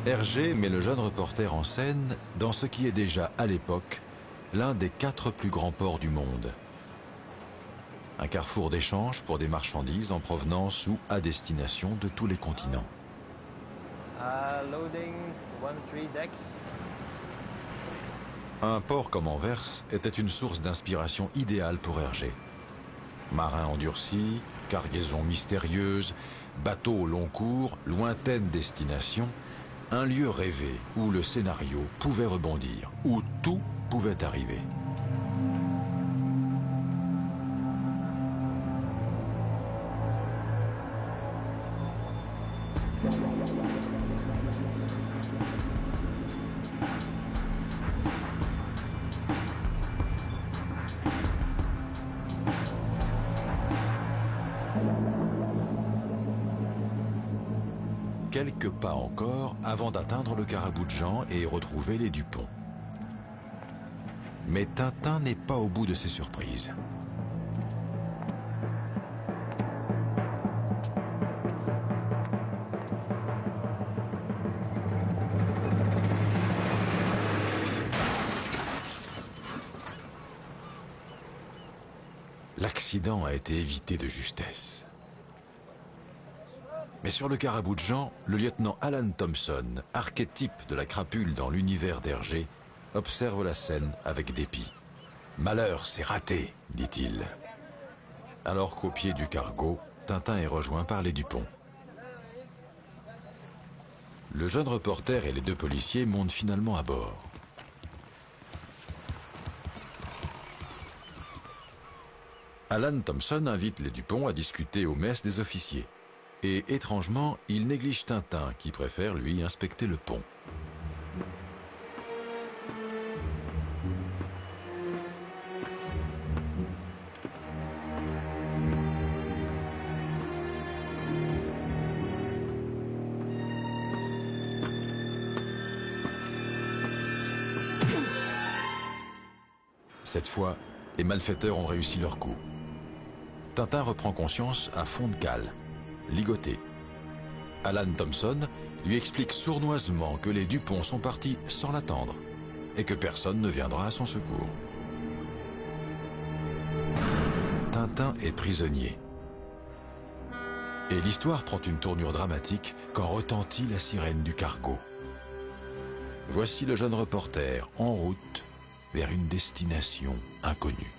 Hergé met le jeune reporter en scène dans ce qui est déjà, à l'époque, l'un des 4 plus grands ports du monde. Un carrefour d'échange pour des marchandises en provenance ou à destination de tous les continents. Loading 1-3 deck. Un port comme Anvers était une source d'inspiration idéale pour Hergé. Marins endurcis, cargaisons mystérieuses, bateaux au long cours, lointaines destinations, un lieu rêvé où le scénario pouvait rebondir, où tout pouvait arriver. Quelques pas encore avant d'atteindre le Carabou de Jean et retrouver les Dupont. Mais Tintin n'est pas au bout de ses surprises. L'accident a été évité de justesse. Mais sur le Carabou de Jean, le lieutenant Alan Thompson, archétype de la crapule dans l'univers d'Hergé, observe la scène avec dépit. « Malheur, c'est raté », dit-il. Alors qu'au pied du cargo, Tintin est rejoint par les Dupont. Le jeune reporter et les 2 policiers montent finalement à bord. Alan Thompson invite les Dupont à discuter aux messes des officiers. Et étrangement, il néglige Tintin, qui préfère, lui, inspecter le pont. Cette fois, les malfaiteurs ont réussi leur coup. Tintin reprend conscience à fond de cale, ligoté. Alan Thompson lui explique sournoisement que les Dupont sont partis sans l'attendre et que personne ne viendra à son secours. Tintin est prisonnier. Et l'histoire prend une tournure dramatique quand retentit la sirène du cargo. Voici le jeune reporter en route vers une destination inconnue.